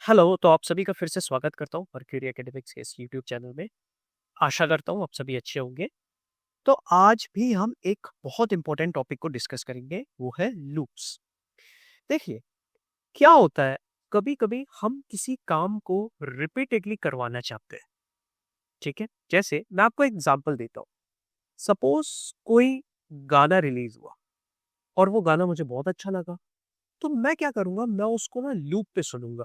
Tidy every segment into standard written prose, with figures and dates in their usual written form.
Hello, तो आप सभी का फिर से स्वागत करता हूँ मर्क्यूरी एकेडमिक्स के इस यूट्यूब चैनल में। आशा करता हूँ आप सभी अच्छे होंगे। तो आज भी हम एक बहुत इंपॉर्टेंट टॉपिक को डिस्कस करेंगे, वो है लूप्स। देखिए, क्या होता है, कभी-कभी हम किसी काम को रिपीटेडली करवाना चाहते हैं, ठीक है? जैसे मैं आपको एग्जांपल देता हूँ। सपोज कोई गाना रिलीज हुआ और वो गाना मुझे बहुत अच्छा लगा, तो मैं क्या करूँगा, मैं उसको ना लूप पे सुनूँगा।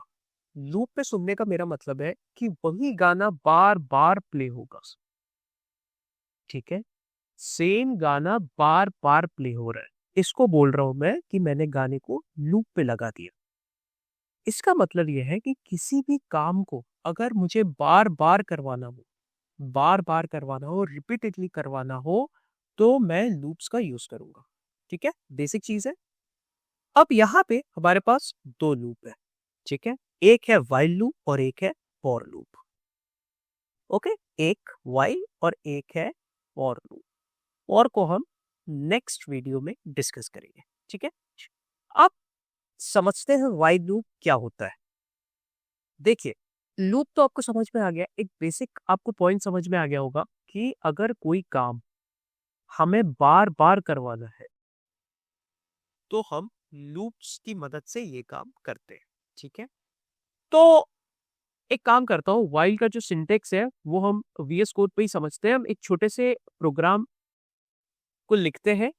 लूप पे सुनने का मेरा मतलब है कि वही गाना बार-बार प्ले होगा, ठीक है? सेम गाना बार-बार प्ले हो रहा है। इसको बोल रहा हूँ मैं कि मैंने गाने को लूप पे लगा दिया। इसका मतलब ये है कि किसी भी काम को अगर मुझे बार-बार करवाना हो, बार-बार करवाना हो, रिपीटेडली करवाना हो, तो मैं लूप्स का यूज़ करूँगा। ठीक है? बेसिक चीज़ है। अब यहाँ पे हमारे पास 2 लूप है, ठीक है? एक है व्हाइल लूप और एक है फॉर लूप। ओके, एक व्हाइल और एक है फॉर लूप। और को हम नेक्स्ट वीडियो में डिस्कस करेंगे, ठीक है? आप समझते हैं व्हाइल लूप क्या होता है? देखिए, लूप तो आपको समझ में आ गया। एक बेसिक आपको पॉइंट समझ में आ गया होगा कि अगर कोई काम हमें बार बार करवाना है तो हम लूप्स की मदद से ये काम करते हैं, ठीक है? तो एक काम करता हूँ, व्हाइल का जो सिंटेक्स है वो हम वीएस कोड पे ही समझते हैं। हम एक छोटे से प्रोग्राम को लिखते हैं,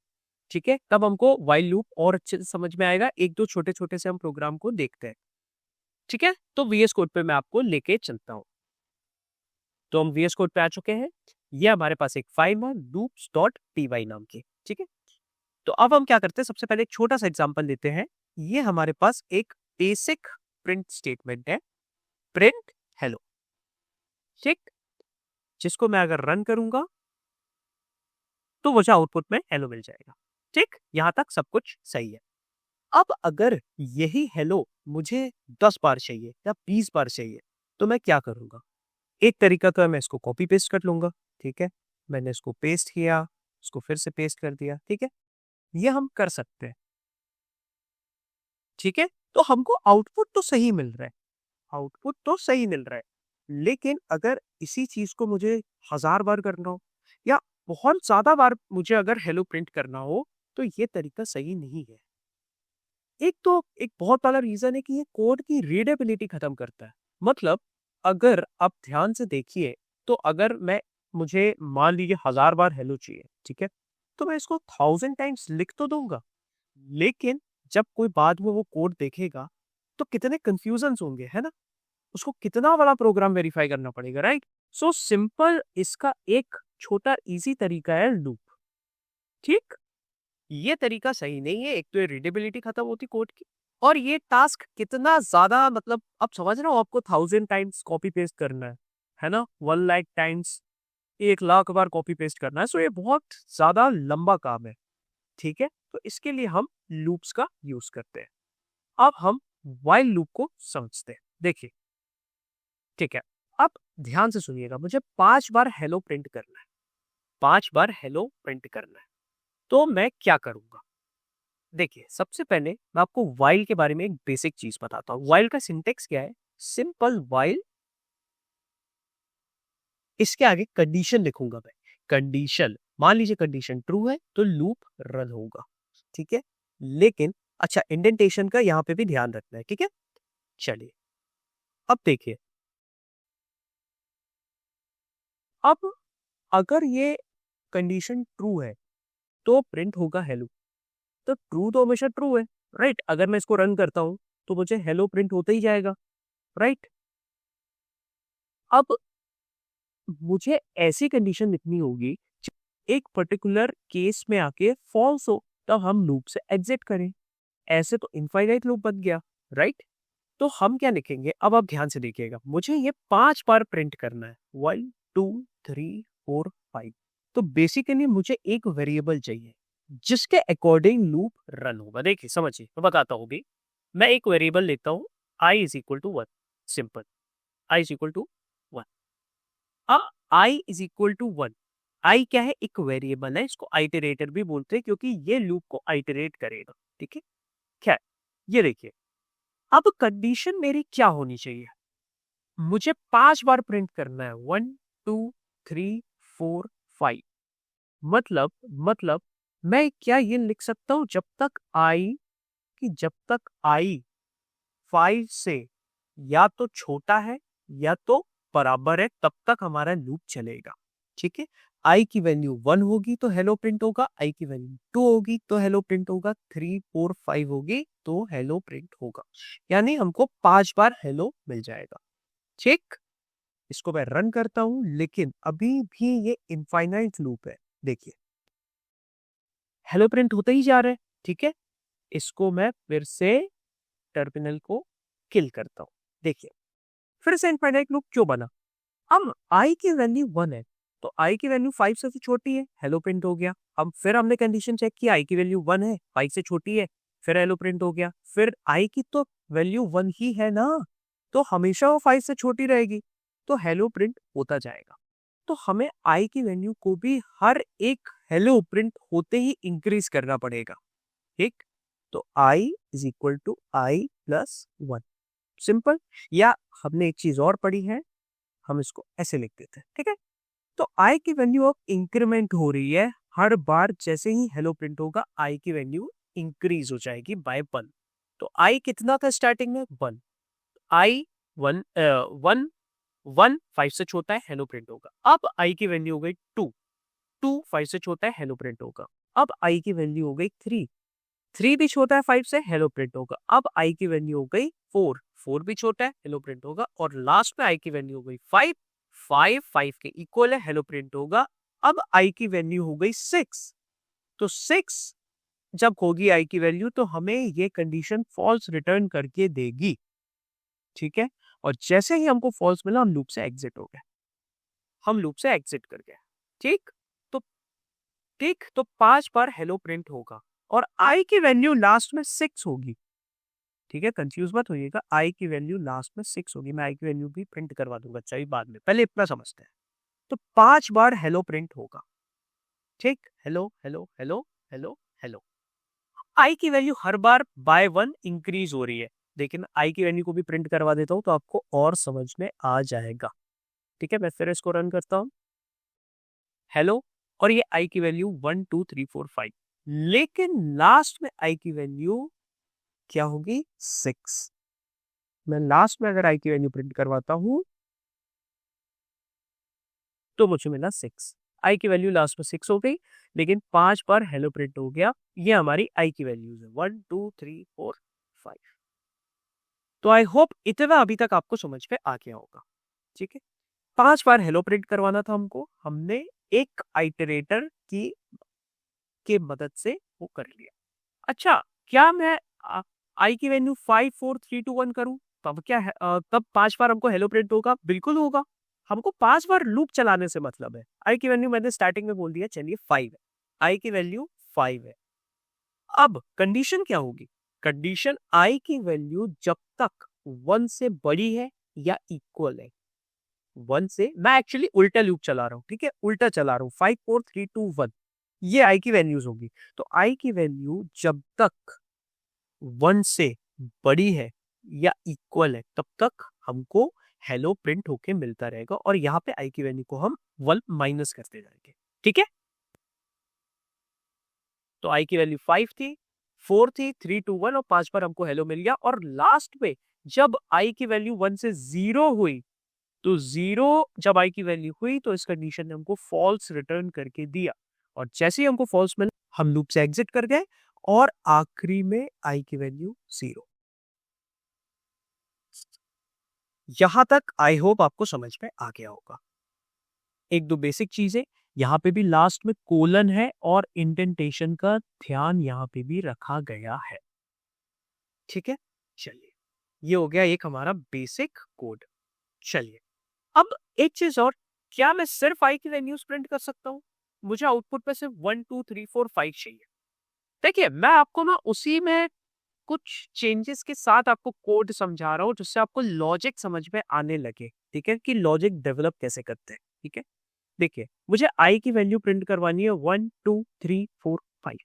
ठीक है? तब हमको व्हाइल लूप और अच्छे से समझ में आएगा। एक दो छोटे-छोटे से हम प्रोग्राम को देखते हैं, ठीक है? तो वीएस कोड पे मैं आपको लेके चलता हूँ। तो हम वीएस कोड पे आ चुके हैं। ये हमारे पास एक फाइल है loops.py नाम की, ठीक है? तो अब हम क्या करते हैं, सबसे पहले एक छोटा-सा एग्जांपल लेते हैं। ये हमारे पास एक बेसिक प्रिंट स्टेटमेंट है, प्रिंट हेलो, ठीक? जिसको मैं अगर रन करूँगा तो मुझे आउटपुट में हेलो मिल जाएगा, ठीक? यहाँ तक सब कुछ सही है। अब अगर यही हेलो मुझे 10 बार चाहिए या 20 बार चाहिए, तो मैं क्या करूँगा? एक तरीका तो है मैं इसको कॉपी पेस्ट कर लूँगा, ठीक है? मैंने इसको पेस्ट किया, इसको फिर से पेस्ट कर दिया, ठीक है? ये हम कर सकते हैं, ठीक है? तो हमको आउटपुट तो सही मिल रहा है, आउटपुट तो सही मिल रहा है। लेकिन अगर इसी चीज़ को मुझे 1000 बार करना हो या बहुत ज़्यादा बार मुझे अगर हेलो प्रिंट करना हो, तो ये तरीका सही नहीं है। एक बहुत बड़ा रीज़न है कि ये कोड की रीडेबिलिटी खत्म करता है। मतलब अगर आप ध्यान से देखिए, तो अगर मुझे मान लीजिए 1000 बार हेलो चाहिए, ठीक है? तो मैं इसको 1000 टाइम्स लिख तो दूँगा, लेकिन जब कोई बाद में वो कोड देखेगा, तो कितने कन्फ्यूजन्स होंगे, है ना? उसको कितना बड़ा प्रोग्राम वेरीफाई करना पड़ेगा, राइट? सो सिंपल इसका एक छोटा ईज़ी तरीका है लूप, ठीक? ये तरीका सही नहीं है। एक तो ये रीडेबिलिटी खत्म होती कोड की, और ये टास्क कितना ज्यादा, मतलब आप समझ रहे हो, आपको 1000 टाइम्स कॉपी पेस्ट करना है ना? 1 लाख टाइम्स, 1 लाख बार कॉपी पेस्ट करना है। सो ये बहुत ज्यादा लंबा काम है, ठीक है? तो इसके लिए हम लूप्स का यूज करते हैं। अब हम व्हाइल लूप को समझते हैं। देखिए, ठीक है, अब ध्यान से सुनिएगा, मुझे 5 बार हेलो प्रिंट करना है, 5 बार हेलो प्रिंट करना है। तो मैं क्या करूंगा? देखिए, सबसे पहले मैं आपको व्हाइल के बारे में एक बेसिक चीज बताता हूँ। व्हाइल का सिंटेक्स क्या है? सिंपल व्हाइल, इसके आगे कंडीशन लिखूंगा मैं। कंडीशन, मान लीजिए कंडीशन ट्रू है तो लूप रन होगा, ठीक है? लेकिन अच्छा, इंडेंटेशन का यहाँ पे भी ध्यान रखना है, ठीक है? चलिए, अब देखिए, अब अगर ये कंडीशन ट्रू है तो प्रिंट होगा हेलो। तो ट्रू तो हमेशा ट्रू है, राइट? अगर मैं इसको रन करता हूं तो मुझे हेलो प्रिंट होता ही जाएगा, राइट? अब मुझे ऐसी कंडीशन लिखनी होगी एक पर्टिकुलर केस में आके फॉल्स हो, तब हम लूप से एग्जिट करें। ऐसे तो इनफाइनाइट लूप बन गया, राइट? तो हम क्या लिखेंगे, अब आप ध्यान से देखिएगा, मुझे ये 5 बार प्रिंट करना है, 1 2 3 4 5। तो बेसिकली मुझे एक वेरिएबल चाहिए जिसके अकॉर्डिंग लूप रन होगा। देखिए, समझिए, मैं बताता हूँ भी। मैं एक वेरिएबल लेता हूँ, i = 1, सिंपल, i = 1। अब i = 1, आई क्या है? एक वेरिएबल है, इसको आइटरेटर भी बोलते हैं क्योंकि ये लूप को आइटरेट करेगा, ठीक है? क्या है? ये देखिए, अब कंडीशन मेरी क्या होनी चाहिए? मुझे 5 बार प्रिंट करना है, 1 2 3 4 5। मतलब मैं क्या ये लिख सकता हूं, जब तक आई 5 से या तो छोटा है या तो बराबर है, तब तक हमारा लूप चलेगा। ठीक है, आई की वैल्यू 1 होगी तो हेलो प्रिंट होगा, आई की वैल्यू 2 होगी तो हेलो प्रिंट होगा, 3 4 5 होगी तो हेलो प्रिंट होगा। यानी हमको 5 बार हेलो मिल जाएगा। ठीक, इसको मैं रन करता हूं, लेकिन अभी भी ये इनफाइनाइट लूप है। देखिए, हेलो प्रिंट होते ही जा रहे हैं। ठीक है, इसको मैं फिर से टर्मिनल को किल करता हूं। देखिए, फिर से इनफाइनाइट लूप क्यों बना? अब आई की वैल्यू 1 है तो आई की वैल्यू 5 से तो छोटी है, हेलो प्रिंट हो गया। अब फिर हमने कंडीशन चेक किया, आई की वैल्यू 1 है, 5 से छोटी है, फिर हेलो प्रिंट हो गया। फिर आई की तो वैल्यू 1 ही है ना, तो हमेशा वो 5 से छोटी रहेगी, तो हेलो प्रिंट होता जाएगा। तो हमें आई की वैल्यू को भी हर एक हेलो प्रिंट होते ही इंक्रीज करना पड़ेगा। ठीक, तो i is equal to i plus 1, simple. या हमने एक चीज और पढ़ी है, हम इसको ऐसे लिख देते हैं। ठीक है, तो आई की वैल्यू अब इंक्रीमेंट हो रही है, हर बार जैसे ही हेलो प्रिंट होगा आई की वैल्यू इंक्रीज हो जाएगी बाय 1। तो आई कितना था स्टार्टिंग में? 1। आई 1 1 1 5 से छोटा है, हेलो प्रिंट होगा। अब आई की वैल्यू हो गई 2 2 5 से छोटा है, हेलो प्रिंट होगा। अब आई की वैल्यू हो गई 3 3 भी छोटा है 5 से, हेलो प्रिंट होगा। अब आई की वैल्यू हो गई 4 4 भी छोटा है, हेलो प्रिंट होगा। और लास्ट में आई की वैल्यू हो गई 5 5 5 के इक्वल है, हेलो प्रिंट होगा। अब आई की वैल्यू हो गई 6, तो 6 जब होगी आई की वैल्यू तो हमें ये कंडीशन फॉल्स रिटर्न करके देगी। ठीक है, और जैसे ही हमको फॉल्स मिला हम लूप से एग्जिट हो गए, हम लूप से एग्जिट कर गए। ठीक, तो ठीक, तो 5 बार हेलो प्रिंट होगा और आई की वैल्यू लास्ट में 6 होगी। ठीक है, कंफ्यूज मत होइएगा, आई की वैल्यू लास्ट में 6 होगी। मैं आई की वैल्यू भी प्रिंट करवा दूंगा चाहिए बाद में, पहले इतना समझते हैं। तो 5 बार हेलो प्रिंट होगा। ठीक, hello hello hello hello hello. I की वैल्यू हर बार बाय 1 इंक्रीज हो रही है, लेकिन आई की वैल्यू को भी प्रिंट करवा देता हूं तो आपको और समझ में आ जाएगा। ठीक है, मैं फिर इसको रन करता हूं, हेलो, और ये आई की वैल्यू 1 2 3 4 5, लेकिन लास्ट में आई की वैल्यू क्या होगी? 6। मैं लास्ट में अगर आई की वैल्यू प्रिंट करवाता हूं तो मुझे मिला 6। आई की वैल्यू लास्ट में 6 हो गई, लेकिन 5 बार हेलो प्रिंट हो गया। ये हमारी आई की वैल्यूज है, 1 2 3 4 5। तो आई होप इतना अभी तक आपको समझ में आ गया होगा। ठीक है, 5 बार हेलो प्रिंट करवाना था हमको, हमने एक आइटरेटर की के मदद से वो कर लिया। अच्छा, क्या मैं आई की वैल्यू 5 4 3 2 1 करूं, तब क्या है, तब 5 बार हमको हेलो प्रिंट होगा? बिल्कुल होगा। हमको 5 बार लूप चलाने से मतलब है। आई की वैल्यू मैंने स्टार्टिंग में बोल दिया, चलिए 5 है, आई की वैल्यू 5 है। अब कंडीशन क्या होगी? कंडीशन आई की वैल्यू जब तक 1 से बड़ी है या इक्वल है, 1 से, मैं एक्चुअली उल्टा लूप चला रहा हूँ। ठीक है, उल्टा चला रहा हूँ, 5 4 3 2 1, ये आई की वैल्यूज होगी। तो आई की वैल्यू जब तक 1 से बड़ी है या इक्वल है तब तक हमको हेलो प्रिंट होके मिलता रहेगा, और यहाँ पे आई की वैल्यू को हम 1 माइनस करते जाएंगे। ठीक है, तो आई की वैल्यू 5 थी, 4 थी, 3 2 1, और 5 बार हमको हेलो मिल गया। और लास्ट में जब आई की वैल्यू 1 से 0 हुई, तो 0 जब आई की वैल्यू हुई तो इस कंडीशन ने हमको फॉल्स रिटर्न करके दिया, और जैसे ही हमको फॉल्स मिला हम लूप से एग्जिट कर गए, और आखिरी में आई की वैल्यू 0। यहां तक आई होप आपको समझ में आ गया होगा। एक दो बेसिक चीजें, यहाँ पे भी लास्ट में कोलन है और इंडेंटेशन का ध्यान यहाँ पे भी रखा गया है। ठीक है, चलिए, ये हो गया एक हमारा बेसिक कोड। चलिए, अब एक चीज और, क्या मैं सिर्फ आई की वैल्यूज प्रिंट कर सकता हूँ? मुझे आउटपुट पे सिर्फ 1 2 3 4 5 चाहिए। देखिए, मैं आपको ना उसी में कुछ चेंजेस के साथ आपको कोड समझा रहा हूँ, जिससे आपको लॉजिक समझ में आने लगे। ठीक है, कि लॉजिक डेवलप कैसे करते हैं। ठीक है, देखिए, मुझे आई की वैल्यू प्रिंट करवानी है 1 2 3 4 5।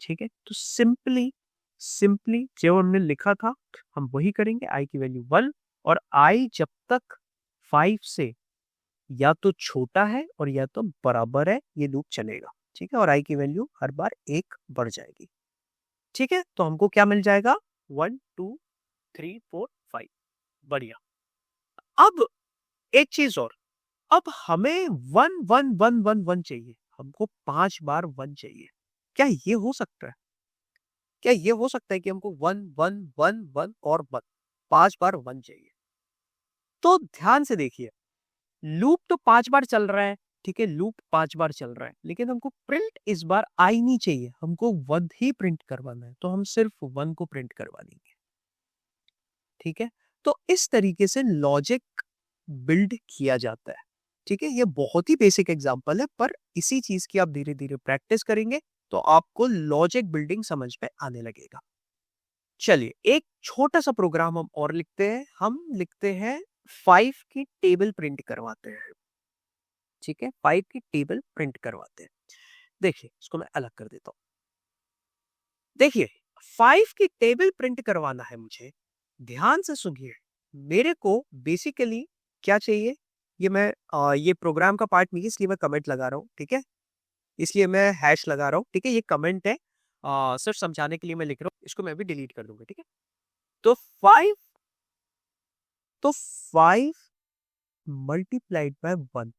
ठीक है, तो सिंपली सिंपली जो हमने लिखा था हम वही करेंगे। आई की वैल्यू 1 और आई जब तक 5 से या तो छोटा है और या तो बराबर है ये लूप चलेगा। ठीक है, और आई की वैल्यू हर बार 1 बढ़ जाएगी। ठीक है, तो हमको क्या मिल जाएगा 1 2 3 4 5। बढ़िया। अब एक चीज और, अब हमें 1 1 1 1 1 चाहिए, हमको 5 बार 1 चाहिए। क्या ये हो सकता है? क्या ये हो सकता है कि हमको 1 1 1 1 और 1 5 बार 1 चाहिए? तो ध्यान से देखिए, लूप तो 5 बार चल रहा है। ठीक है, लूप 5 बार चल रहा है, लेकिन हमको प्रिंट इस बार आई नहीं चाहिए, हमको 1 ही प्रिंट करवाना है, तो हम सिर्फ 1 को प्रिंट करवा देंगे। ठीक है, तो इस तरीके से लॉजिक बिल्ड किया जाता है। ठीक है, ये बहुत ही बेसिक एग्जांपल है, पर इसी चीज की आप धीरे धीरे प्रैक्टिस करेंगे तो आपको लॉजिक बिल्डिंग समझ में आने लगेगा। चलिए एक छोटा सा प्रोग्राम हम और लिखते हैं। हम लिखते हैं 5 की टेबल प्रिंट करवाते हैं। ठीक है, 5 की टेबल प्रिंट करवाते हैं। देखिए इसको मैं अलग कर देता हूं। देखिए 5 की टेबल प्रिंट करवाना है मुझे। ध्यान से सुनिए, मेरे को बेसिकली क्या चाहिए, ये मैं ये प्रोग्राम का पार्ट नहीं है इसलिए मैं कमेंट लगा रहा हूँ। ठीक है, इसलिए मैं हैश लगा रहा हूँ। ठीक है, ये कमेंट है, सिर्फ समझाने के लिए मैं लिख रहा हूँ, इसको मैं भी डिलीट कर दूंगा। ठीक है, तो 5 तो 5 मल्टीप्लाइड बाय 1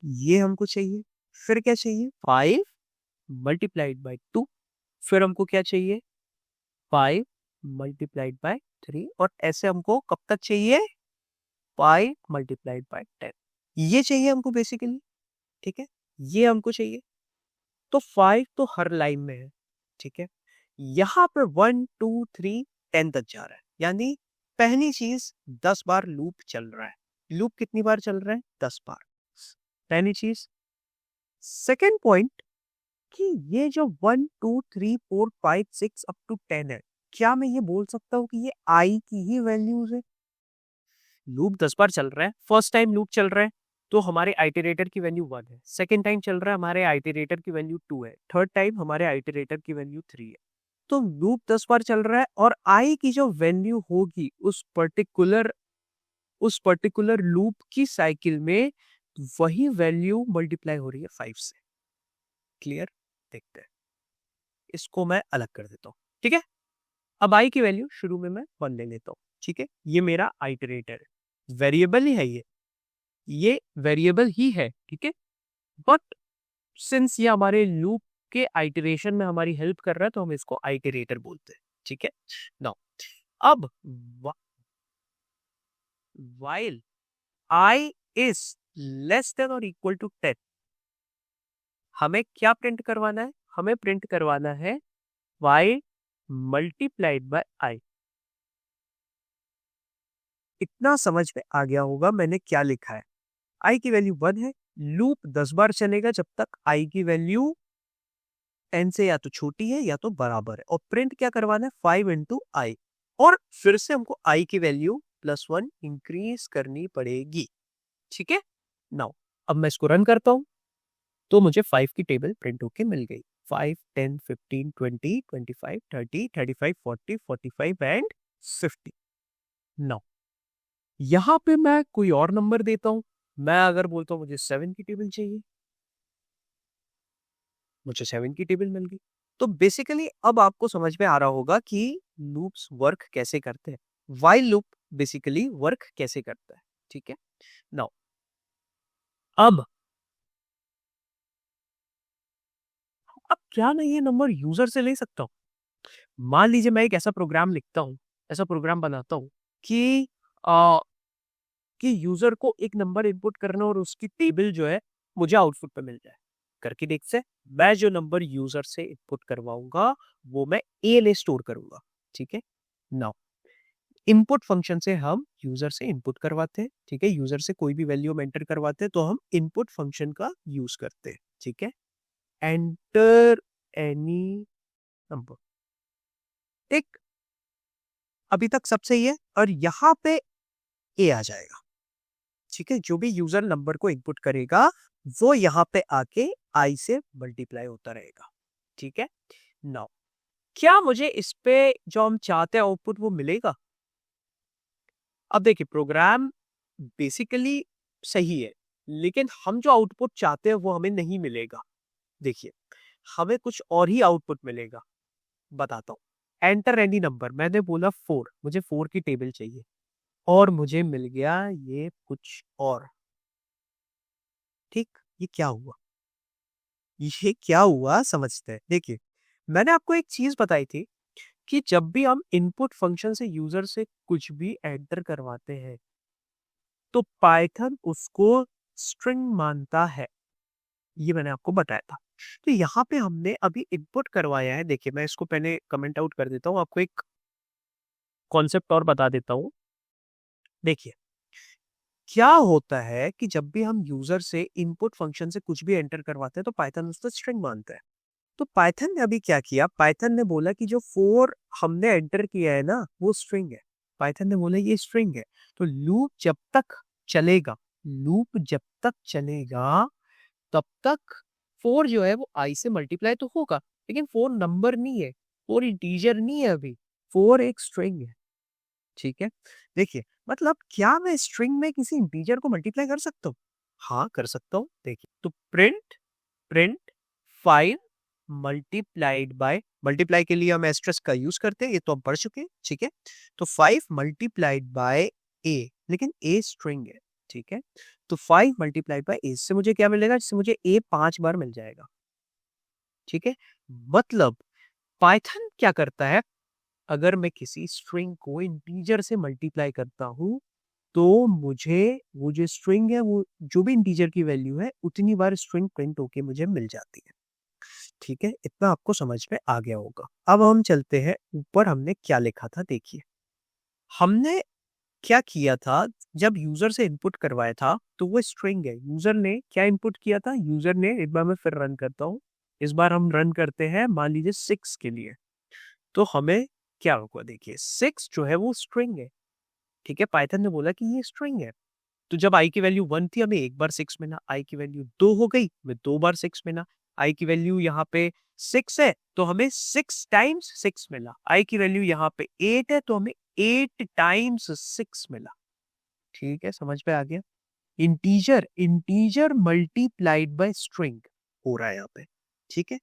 ये हमको चाहिए। फिर क्या चाहिए 5 मल्टीप्लाइड बाय 2। फिर हमको क्या चाहिए 5 मल्टीप्लाइड बाय 3 और ऐसे हमको कब तक चाहिए 5 मल्टीप्लाइड बाय 10 ये चाहिए हमको बेसिकली। ठीक है, ये हमको चाहिए। तो 5 तो हर लाइन में है। ठीक है, यहां पर 1 2 3 10 तक जा रहा है, यानी पहली चीज 10 बार लूप चल रहा है। लूप कितनी बार चल रहा है 10 बार, पहली चीज। सेकेंड पॉइंट कि ये जो 1 2 3 4 5 6 अप टू 10 है, क्या मैं ये बोल सकता हूँ कि ये आई की ही वैल्यूज है? लूप 10 बार चल रहा है, फर्स्ट टाइम लूप चल रहा है तो हमारे आइटरेटर की वैल्यू 1 है, सेकेंड टाइम चल रहा है हमारे आइटरेटर की वैल्यू 2 है, थर्ड टाइम हमारे आइटरेटर की वैल्यू 3 है। तो लूप 10 बार चल रहा है और आई की जो वैल्यू होगी उस पर्टिकुलर लूप की साइकिल में वही वैल्यू मल्टीप्लाई हो रही है 5 से। क्लियर? देखते हैं, इसको मैं अलग कर देता हूँ। ठीक है, अब आई की वैल्यू शुरू में मैं 1 ले लेता हूँ। ठीक है, ये मेरा आइटरेटर है, वेरिएबल ही है ये वेरिएबल ही है। ठीक है, बट सिंस ये हमारे लूप के आइटरेशन में हमारी हेल्प कर रहा है तो हम इसको आइटरेटर बोलते हैं। ठीक है, नाउ अब while I is less than और इक्वल टू 10 हमें क्या प्रिंट करवाना है? हमें प्रिंट करवाना है y मल्टीप्लाइड बाय i। इतना समझ में आ गया होगा मैंने क्या लिखा है। i की वैल्यू 1 है, लूप 10 बार चलेगा जब तक i की वैल्यू n से या तो छोटी है या तो बराबर है, और प्रिंट क्या करवाना है 5 इंटू आई, और फिर से हमको i की वैल्यू +1 इंक्रीज करनी पड़ेगी। ठीक है, नाउ अब मैं इसको रन करता हूं तो मुझे 5 की टेबल प्रिंट होके मिल गई। 5 10 15 20 25 30 35 40 45 एंड 50। नाउ यहां पे मैं कोई और नंबर देता हूं। मैं अगर बोलता हूं मुझे 7 की टेबल चाहिए, मुझे 7 की टेबल मिल गई। तो बेसिकली अब आपको समझ में आ रहा होगा कि लूप्स वर्क कैसे करते हैं, व्हाइल लूप बेसिकली वर्क कैसे करता है। ठीक है, नाउ अब क्या मैं ये नंबर यूजर से ले सकता हूँ? मान लीजिए मैं एक ऐसा प्रोग्राम लिखता हूँ, ऐसा प्रोग्राम बनाता हूँ कि आ, कि यूजर को एक नंबर इनपुट करना और उसकी टेबल जो है मुझे आउटपुट पे मिल जाए। करके देख से मैं जो नंबर यूजर से इनपुट करवाऊंगा वो मैं ए ले स्टोर करूंगा। ठीक है, नाउ इनपुट फंक्शन से हम यूजर से इनपुट करवाते हैं। ठीक है, यूजर से कोई भी वैल्यू हम एंटर करवाते हैं तो हम इनपुट फंक्शन का यूज करते हैं। ठीक है, एंटर एनी नंबर। एक अभी तक सब सही है, और यहां पे ए आ जाएगा। ठीक है, जो भी यूजर नंबर को इनपुट करेगा वो यहाँ पे आके आई से मल्टीप्लाई होता रहेगा। ठीक है, नाउ क्या मुझे इस पे जो हम चाहते हैं आउटपुट वो मिलेगा? अब देखिए प्रोग्राम बेसिकली सही है, लेकिन हम जो आउटपुट चाहते हैं वो हमें नहीं मिलेगा। देखिए, हमें कुछ और ही आउटपुट मिलेगा, बताता हूँ। एंटर एनी नंबर, मैंने बोला 4, मुझे 4 की टेबल चाहिए और मुझे मिल गया ये कुछ और। ठीक, ये क्या हुआ? ये क्या हुआ समझते हैं। देखिए, मैंने आपको एक चीज़ बताई थी कि जब भी हम इनपुट फंक्शन से यूज़र से कुछ भी एंटर करवाते हैं, तो पाइथन उसको स्ट्रिंग मानता है। ये मैंने आपको बताया था। तो यहाँ पे हमने अभी इनपुट करवाया है। देखिए, मैं इसको पहले कमेंट आउट कर देता हूँ, आपको एक कॉन्सेप्ट और बता देता हूँ। देखिए, क्या होता है कि जब भी हम यूज़र से इनपुट फंक्शन से कुछ भी एंटर करवाते हैं, तो पाइथन उसको स्ट्रिंग मानता है। तो पाइथन ने अभी क्या किया, पाइथन ने बोला कि जो 4 हमने एंटर किया है ना, वो स्ट्रिंग है। पाइथन ने बोला ये स्ट्रिंग है। तो लूप जब तक चलेगा, लूप जब तक चलेगा, तब तक 4 जो है वो i से मल्टीप्लाई तो होगा, लेकिन 4 नंबर नहीं है, 4 इंटीजर नहीं है अभी, 4 एक स्ट्रिंग है। ठीक है? देखिए, मतलब क्या मैं स्ट्रिंग में किसी इंटीजर को मल्टीप्लाई कर सकता हूँ? हाँ, कर सकता हूँ। देखिए, तो print print 5 multiplied by, multiply के लिए हम एस्टेरिस्क का यूज करते हैं, ये तो हम पढ़ चुके हैं। ठीक है? तो 5 मल्टीप्लाइड बाय a, लेकिन a स्ट्रिंग है। ठीक है? तो 5 मल्टीप्लाइड बाय a से मुझे क्या मिलेगा? इससे मुझे a 5 बार मिल जाएगा। ठीक है? मतलब पाइथन क्या करता है, अगर मैं किसी स्ट्रिंग को इंटीजर से मल्टीप्लाई करता हूं, तो मुझे वो जो स्ट्रिंग है, वो जो भी इंटीजर की वैल्यू है, उतनी बार स्ट्रिंग प्रिंट होके मुझे मिल जाती है। ठीक है, इतना आपको समझ में आ गया होगा। अब हम चलते हैं ऊपर, हमने क्या लिखा था देखिए। हमने क्या किया था, जब यूजर से इनपुट करवाया था तो वो स्ट्रिंग है। यूजर ने क्या इनपुट किया था, यूजर ने, एक बार मैं फिर रन करता हूँ। इस बार हम रन करते हैं मान लीजिए 6 के लिए। तो हमें क्या होगा, देखिए 6 जो है वो स्ट्रिंग है। ठीक है, पाइथन ने बोला कि ये स्ट्रिंग है। तो जब i की वैल्यू 1 थी, हमें एक बार 6 मिला। i की वैल्यू 2 हो गई, हमें 2 बार 6 मिला। i की वैल्यू यहाँ पे 6 है, तो हमें 6 टाइम्स 6 मिला। i की वैल्यू यहाँ पे 8 है, तो हमें 8 टाइम्स 6 मिला। ठीक है, समझ में आ गया? Integer integer multiplied by string हो रहा है यहाँ पे। ठीक है,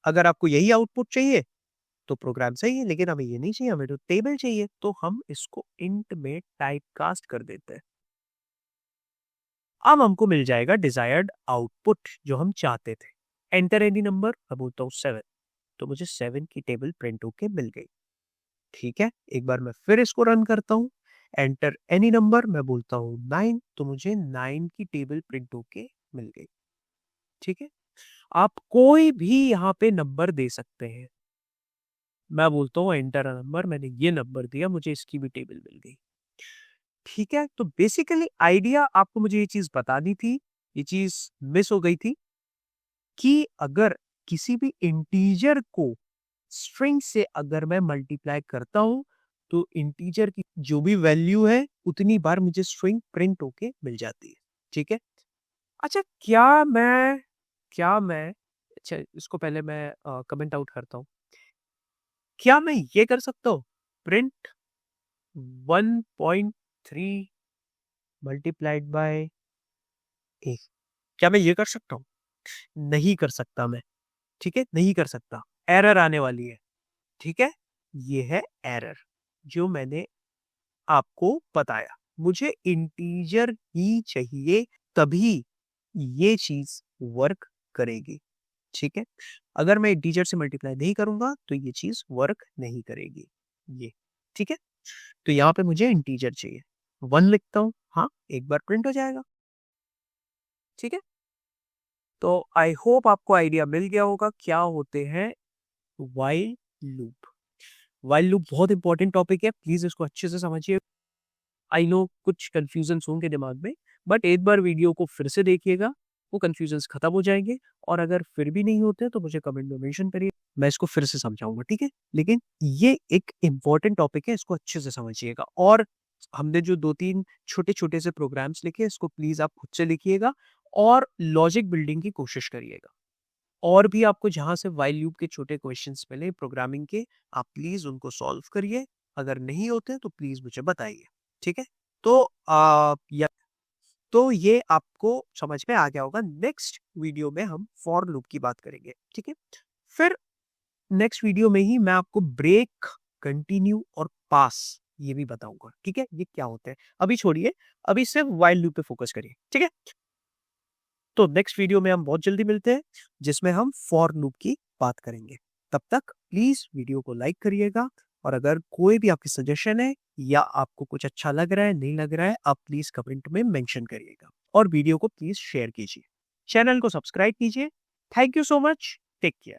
अगर आपको यही आउटपुट चाहिए तो प्रोग्राम सही है, लेकिन हमें ये नहीं चाहिए, हमें तो टेबल चाहिए। तो हम इसको इंट में टाइप कास्ट कर देते हैं। अब हमको मिल जाएगा डिजायर्ड आउटपुट जो हम चाहते थे। एंटर एनी नंबर, मैं बोलता हूँ 7, तो मुझे 7 की टेबल प्रिंट होके मिल गई। ठीक है, एक बार मैं फिर इसको रन करता हूँ। एंटर एनी नंबर, मैं बोलता हूँ 9, तो मुझे 9 की टेबल प्रिंट होके मिल गई। ठीक है, आप कोई भी यहाँ पे नंबर दे सकते हैं। मैं बोलता हूँ एंटर नंबर, मैंने ये नंबर दिया, मुझे इसकी भी टेबल मिल गई। ठीक है, तो बेसिकली आइडिया आपको मुझे ये चीज बतानी थी, ये चीज मिस हो गई थी कि अगर किसी भी इंटीजर को स्ट्रिंग से अगर मैं मल्टीप्लाई करता हूं, तो इंटीजर की जो भी वैल्यू है उतनी बार मुझे स्ट्रिंग प्रिंट होके मिल जाती है। ठीक है, अच्छा क्या मैं अच्छा, इसको पहले मैं कमेंट आउट करता हूँ। क्या मैं ये कर सकता हूँ, प्रिंट 1.3 मल्टीप्लाइड बाय ए? क्या मैं ये कर सकता हूँ? नहीं कर सकता मैं। ठीक है, नहीं कर सकता, एरर आने वाली है। ठीक है, ये है एरर जो मैंने आपको बताया। मुझे इंटीजर ही चाहिए, तभी ये चीज वर्क करेगी। ठीक है, अगर मैं इंटीजर से मल्टीप्लाई नहीं करूंगा तो ये चीज वर्क नहीं करेगी। ये ठीक है, तो यहाँ पे मुझे इंटीजर चाहिए। 1 लिखता हूँ, हाँ, एक बार प्रिंट हो जाएगा। ठीक है, तो आई होप आपको आइडिया मिल गया होगा क्या होते हैं वाइल लूप। वाइल लूप बहुत इंपॉर्टेंट टॉपिक है, प्लीज इसको अच्छे से समझिए। आई नो कुछ कंफ्यूजन होंगे दिमाग में, बट एक बार वीडियो को फिर से देखिएगा, वो कंफ्यूजन खत्म हो जाएंगे। और अगर फिर भी नहीं होते तो मुझे कमेंट में मेंशन करिए, मैं इसको फिर से समझाऊंगा। ठीक है, लेकिन ये एक इंपॉर्टेंट टॉपिक है, इसको अच्छे से समझिएगा। और हमने जो 2-3 छोटे छोटे से प्रोग्राम्स लिखे, इसको प्लीज आप खुद से लिखिएगा और लॉजिक बिल्डिंग की कोशिश करिएगा। और भी आपको जहाँ से व्हाइल लूप के छोटे क्वेश्चंस मिले प्रोग्रामिंग के, आप प्लीज उनको सॉल्व करिए। अगर नहीं होते तो प्लीज मुझे बताइए, ठीक है? तो तो ये आपको समझ में आ गया होगा। नेक्स्ट वीडियो में हम फॉर लूप की बात करेंगे, ठीक है? फिर नेक्स्ट वीडियो में ही मैं आपको ब्रेक, कंटिन्यू और पास ये भी बताऊंगा, ठीक है? ये क्या होते हैं अभी छोड़िए, अभी सिर्फ व्हाइल लूप पे फोकस करिए, ठीक है? तो नेक्स्ट वीडियो में हम बहुत जल्दी मिलते हैं जिसमें हम फॉर लूप की बात करेंगे। तब तक प्लीज वीडियो को लाइक करिएगा, और अगर कोई भी आपकी सजेशन है या आपको कुछ अच्छा लग रहा है, नहीं लग रहा है, आप प्लीज कमेंट में मेंशन करिएगा, और वीडियो को प्लीज शेयर कीजिए, चैनल को सब्सक्राइब कीजिए। Thank you so much, take care.